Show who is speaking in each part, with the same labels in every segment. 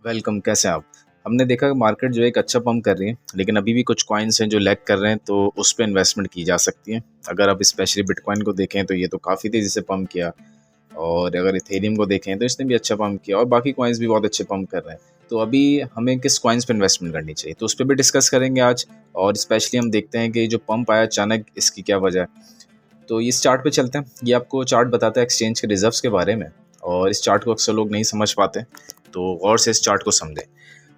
Speaker 1: Welcome, कैसे हैं आप? हमने देखा कि मार्केट जो है एक अच्छा पंप कर रही है, लेकिन अभी भी कुछ कॉइन्स हैं जो लैग कर रहे हैं, तो उस पे इन्वेस्टमेंट की जा सकती है। अगर आप स्पेशली बिटकॉइन को देखें तो ये तो काफ़ी तेज़ी से पंप किया, और अगर इथेरियम को देखें तो इसने भी अच्छा पंप किया, और बाकी कॉइन्स भी बहुत अच्छे पंप कर रहे हैं। तो अभी हमें किस कॉइन्स पे इन्वेस्टमेंट करनी चाहिए, तो उस पर भी डिस्कस करेंगे आज। और स्पेशली हम देखते हैं कि जो पंप आया अचानक, इसकी क्या वजह है। तो इस चार्ट पे चलते हैं। ये आपको चार्ट बताता है एक्सचेंज के रिजर्व्स के बारे में, और इस चार्ट को अक्सर लोग नहीं समझ पाते, तो गौर से इस चार्ट को समझें।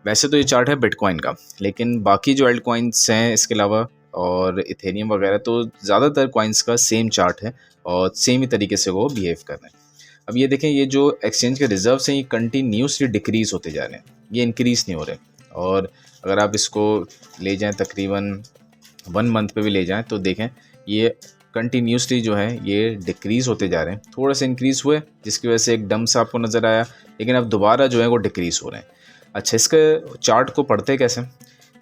Speaker 1: वैसे तो ये चार्ट है बिटकॉइन का, लेकिन बाकी जो एल्ट कॉइन्स हैं इसके अलावा और इथेरियम वगैरह, तो ज़्यादातर कॉइन्स का सेम चार्ट है और सेम ही तरीके से वो बिहेव कर रहे हैं। अब ये देखें, ये जो एक्सचेंज के रिजर्व्स हैं ये कंटिन्यूसली डिक्रीज़ होते जा रहे हैं, ये इंक्रीज़ नहीं हो रहे। और अगर आप इसको ले जाएं तकरीबन 1 मंथ पे भी ले जाएं तो देखें, ये कंटिन्यूसली जो है ये डिक्रीज़ होते जा रहे हैं। थोड़ा सा इंक्रीज़ हुए जिसकी वजह से एक डंप सा आपको नज़र आया, लेकिन अब दोबारा जो है वो डिक्रीज़ हो रहे हैं। अच्छा, इसके चार्ट को पढ़ते कैसे?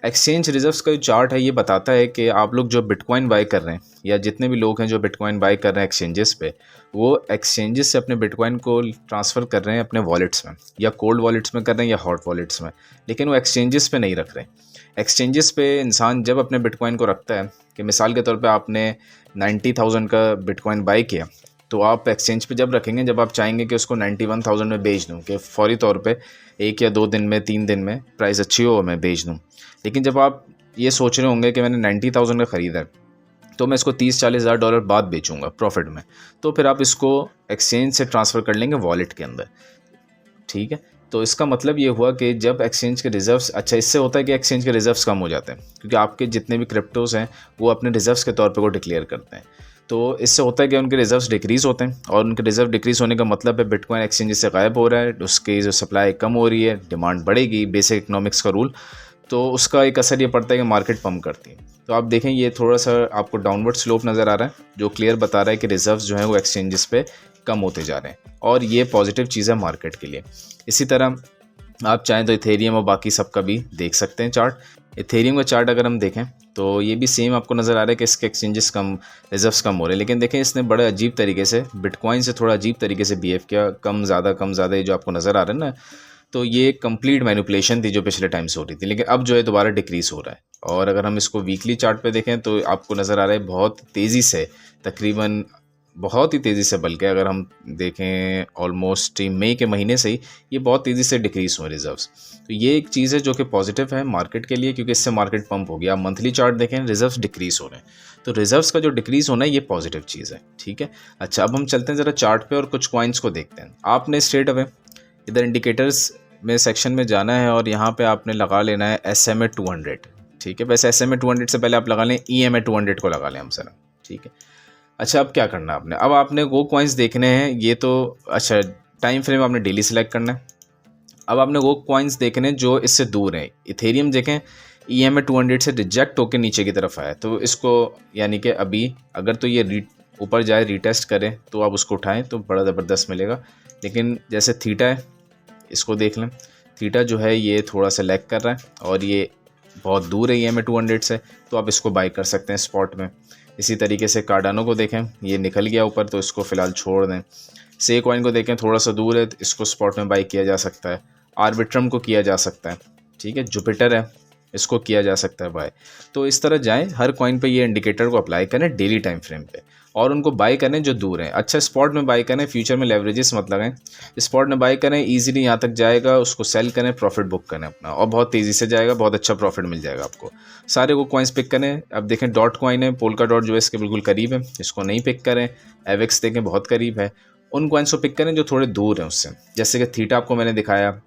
Speaker 1: एक्सचेंज रिजर्व्स का जो चार्ट है ये बताता है कि आप लोग जो बिटकॉइन बाय कर रहे हैं, या जितने भी लोग हैं जो बिटकॉइन बाय कर रहे हैं एक्सचेंजेस पे, वो एक्सचेंजेस से अपने बिटकॉइन को ट्रांसफ़र कर रहे हैं अपने वॉलेट्स में, या कोल्ड वॉलेट्स में कर रहे हैं या हॉट वॉलेट्स में, लेकिन वो एक्सचेंजेस पे नहीं रख रहे हैं। एक्सचेंजेस पे इंसान जब अपने बिटकॉइन को रखता है, कि मिसाल के तौर पे आपने 90,000 का बिटकॉइन बाय किया, तो आप एक्सचेंज पे जब रखेंगे जब आप चाहेंगे कि उसको 91,000 में बेच दूँ, कि फौरी तौर पे 1 या 2 दिन में, 3 दिन में प्राइस अच्छी हो मैं बेच दूँ। लेकिन जब आप ये सोच रहे होंगे कि मैंने 90,000 का ख़रीदा है, तो मैं इसको 30-40 हज़ार डॉलर बाद बेचूंगा प्रॉफिट में, तो फिर आप इसको एक्सचेंज से ट्रांसफ़र कर लेंगे वॉलेट के अंदर। ठीक है, तो इसका मतलब ये हुआ कि जब एक्सचेंज के रिजर्व्स, अच्छा इससे होता है कि एक्सचेंज के रिजर्व्स कम हो जाते हैं, क्योंकि आपके जितने भी क्रिप्टोज़ हैं वो अपने रिजर्व्स के तौर पे वो डिक्लेयर करते हैं। तो इससे होता है कि उनके रिजर्व्स डिक्रीज़ होते हैं, और उनके रिजर्व डिक्रीज़ होने का मतलब है बिटकॉइन एक्सचेंज से गायब हो रहा है, उसकी जो सप्लाई कम हो रही है, डिमांड बढ़ेगी, बेसिक इकोनॉमिक्स का रूल। तो उसका एक असर ये पड़ता है कि मार्केट पम्प करती है। तो आप देखें, ये थोड़ा सा आपको डाउनवर्ड स्लोप नज़र आ रहा है, जो क्लियर बता रहा है कि रिजर्व्स जो हैं वो एक्सचेंजेस पे कम होते जा रहे हैं, और ये पॉजिटिव चीज़ है मार्केट के लिए। इसी तरह आप चाहें तो इथेरियम और बाकी सब का भी देख सकते हैं चार्ट। इथेरियम का चार्ट अगर हम देखें तो ये भी सेम आपको नज़र आ रहा है कि इसके एक्सचेंजेस कम, रिजर्व्स कम हो रहे हैं, लेकिन देखें इसने बड़े अजीब तरीके से बिटकॉइन से थोड़ा अजीब तरीके से बिहेव किया, कम ज़्यादा ये जो आपको नज़र आ रहा है ना, तो ये कंप्लीट मैनिपुलेशन थी जो पिछले टाइम से हो रही थी, लेकिन अब जो है दोबारा डिक्रीज़ हो रहा है। और अगर हम इसको वीकली चार्ट पे देखें तो आपको नज़र आ रहा है बहुत तेज़ी से, तकरीबन बहुत ही तेज़ी से, बल्कि अगर हम देखें ऑलमोस्ट मई के महीने से ही ये बहुत तेज़ी से डिक्रीज़ हुए रिजर्व्स। तो ये एक चीज़ है जो कि पॉजिटिव है मार्केट के लिए, क्योंकि इससे मार्केट पंप हो गया। आप मंथली चार्ट देखें, रिजर्व्स डिक्रीज़ हो रहे हैं, तो रिजर्व्स का जो डिक्रीज़ होना है ये पॉजिटिव चीज़ है। ठीक है, अच्छा अब हम चलते हैं ज़रा चार्ट पे और कुछ कॉइन्स को देखते हैं। आपने स्ट्रेट अवे इधर इंडिकेटर्स में सेक्शन में जाना है, और यहाँ पे आपने लगा लेना है SMA 200। ठीक है, वैसे SMA 200 से पहले आप लगा लें EMA 200 को लगा लें हम सर। ठीक है, अच्छा अब क्या करना है आपने, अब आपने वो कॉइन्स देखने हैं, ये तो अच्छा टाइम फ्रेम आपने डेली सेलेक्ट करना है। अब आपने वो कॉइन्स देखने हैं जो इससे दूर हैं। इथेरियम देखें, EMA 200 से रिजेक्ट होकर नीचे की तरफ आया, तो इसको यानी कि अभी अगर तो ये ऊपर जाए, रीटेस्ट करें, तो आप उसको उठाएं तो बड़ा ज़बरदस्त मिलेगा। लेकिन जैसे थीटा है, इसको देख लें, थीटा जो है ये थोड़ा सा लैग कर रहा है, और ये बहुत दूर है EMA 200 से, तो आप इसको बाई कर सकते हैं स्पॉट में। इसी तरीके से कार्डानो को देखें, ये निकल गया ऊपर, तो इसको फ़िलहाल छोड़ दें। से कॉइन को देखें, थोड़ा सा दूर है, तो इसको स्पॉट में बाई किया जा सकता है। आर्बिट्रम को किया जा सकता है। ठीक है, जुपिटर है, इसको किया जा सकता है बाय। तो इस तरह जाएं, हर कॉइन पे ये इंडिकेटर को अप्लाई करें डेली टाइम फ्रेम पे, और उनको बाय करें जो दूर हैं। अच्छा, स्पॉट में बाय करें, फ्यूचर में लेवरेजेस मत लगाएं, स्पॉट में बाय करें, इजीली यहाँ तक जाएगा, उसको सेल करें, प्रॉफिट बुक करें अपना, और बहुत तेज़ी से जाएगा, बहुत अच्छा प्रॉफिट मिल जाएगा आपको। सारे को कॉइन्स पिक करें। अब देखें डॉट कॉइन है, पोल्का डॉट जो है इसके बिल्कुल करीब है, इसको नहीं पिक करें। एवेक्स देखें बहुत करीब है, उन कॉइन्स को पिक करें जो थोड़े दूर हैं उससे, जैसे कि थीटा आपको मैंने दिखाया।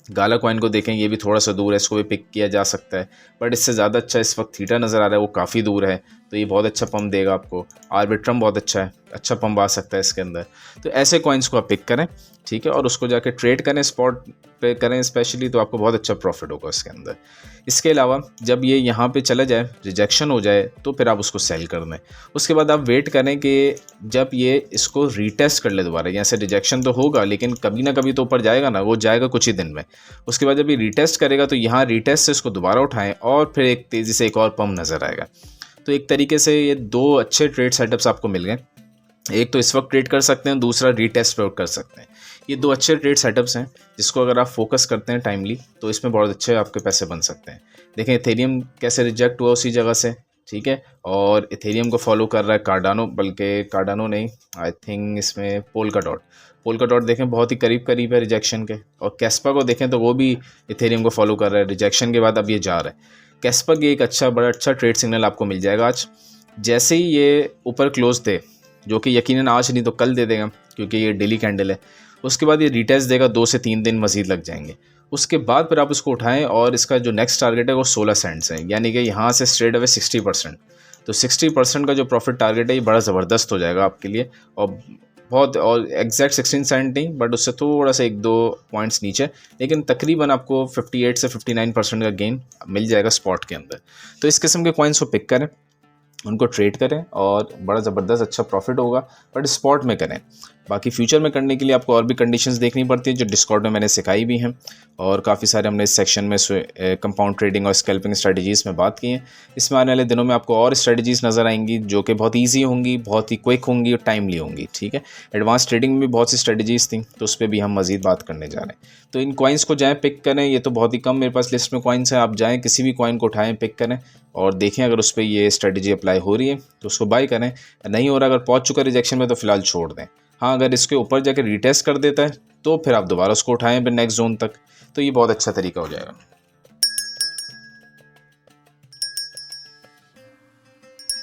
Speaker 1: गाला कॉइन को देखें, ये भी थोड़ा सा दूर है, इसको भी पिक किया जा सकता है, बट इससे ज़्यादा अच्छा इस वक्त थीटा नज़र आ रहा है, वो काफ़ी दूर है, तो ये बहुत अच्छा पंप देगा आपको। आर्बिट्रम बहुत अच्छा है, अच्छा पंप आ सकता है इसके अंदर। तो ऐसे कॉइन्स को आप पिक करें, ठीक है, और उसको जाके ट्रेड करें, स्पॉट पे करें स्पेशली, तो आपको बहुत अच्छा प्रॉफिट होगा इसके अंदर। इसके अलावा जब ये यहाँ पे चला जाए, रिजेक्शन हो जाए, तो फिर आप उसको सेल कर दें। उसके बाद आप वेट करें कि जब ये इसको रीटेस्ट कर ले दोबारा, यहाँ से रिजेक्शन तो होगा, लेकिन कभी ना कभी तो ऊपर जाएगा ना, वो जाएगा कुछ ही दिन में। उसके बाद जब ये रीटेस्ट करेगा, तो यहाँ रीटेस्ट से इसको दोबारा उठाएं, और फिर एक तेज़ी से एक और पंप नज़र आएगा। तो एक तरीके से ये 2 अच्छे ट्रेड सेटअप्स आपको मिल गए। एक तो इस वक्त ट्रेड कर सकते हैं, दूसरा रीटेस्ट पर कर सकते हैं। ये 2 अच्छे ट्रेड सेटअप्स हैं जिसको अगर आप फोकस करते हैं टाइमली तो इसमें बहुत अच्छे आपके पैसे बन सकते हैं। देखें इथेरियम कैसे रिजेक्ट हुआ उसी जगह से, ठीक है, और इथेरियम को फॉलो कर रहा है कार्डानो, बल्कि कार्डानो नहीं, आई थिंक इसमें पोलका डॉट देखें बहुत ही करीब करीब है रिजेक्शन के। और कैस्पा को देखें तो वो भी इथेरियम को फॉलो कर रहा है, रिजेक्शन के बाद अब ये जा रहा है। कैस्पा की एक बड़ा अच्छा ट्रेड सिग्नल आपको मिल जाएगा आज। जैसे ही ये ऊपर क्लोज दे, जो कि यकीनन आज नहीं तो कल दे देगा क्योंकि ये डेली कैंडल है, उसके बाद ये रिटेस्ट देगा, 2 से 3 दिन मजीद लग जाएंगे। उसके बाद फिर आप उसको उठाएं और इसका जो नेक्स्ट टारगेट है वो 16 सेंट्स है, यानी कि यहाँ से स्ट्रेट अवे 60%। तो 60% का जो प्रॉफिट टारगेट है ये बड़ा ज़बरदस्त हो जाएगा आपके लिए। और बहुत, और एग्जैक्ट 16 सेंट नहीं बट उससे थोड़ा सा 1-2 पॉइंट्स नीचे, लेकिन तकरीबन आपको 58 से 59% का गेन मिल जाएगा स्पॉट के अंदर। तो इस किस्म के कॉइन्स को पिक करें, उनको ट्रेड करें और बड़ा ज़बरदस्त अच्छा प्रॉफिट होगा, बट स्पॉट में करें। बाकी फ्यूचर में करने के लिए आपको और भी कंडीशंस देखनी पड़ती है जो डिस्कॉर्ड में मैंने सिखाई भी हैं, और काफ़ी सारे हमने इस सेक्शन में कंपाउंड ट्रेडिंग और स्कैल्पिंग स्ट्रेटजीज़ में बात की हैं। इसमें आने वाले दिनों में आपको और स्ट्रेटजीज़ नज़र आएंगी जो कि बहुत ईजी होंगी, बहुत ही क्विक होंगी और टाइमली होंगी, ठीक है। एडवांस ट्रेडिंग में भी बहुत सी स्ट्रेटजीज़ थी तो उस पर भी हम मज़ीद बात करने जा रहे हैं। तो इन कॉइन्स को जाएँ पिक करें, ये तो बहुत ही कम मेरे पास लिस्ट में कॉइन्स हैं, आप जाएँ किसी भी कॉइन को उठाएँ, पिक करें और देखें अगर उस पर ये स्ट्रेटजी अप्लाई हो रही है तो उसको बाय करें, नहीं हो रहा, अगर पहुंच चुका रिजेक्शन में तो फिलहाल छोड़ दें। हाँ, अगर इसके ऊपर जाकर रीटेस्ट कर देता है तो फिर आप दोबारा उसको उठाएं फिर नेक्स्ट जोन तक, तो ये बहुत अच्छा तरीका हो जाएगा।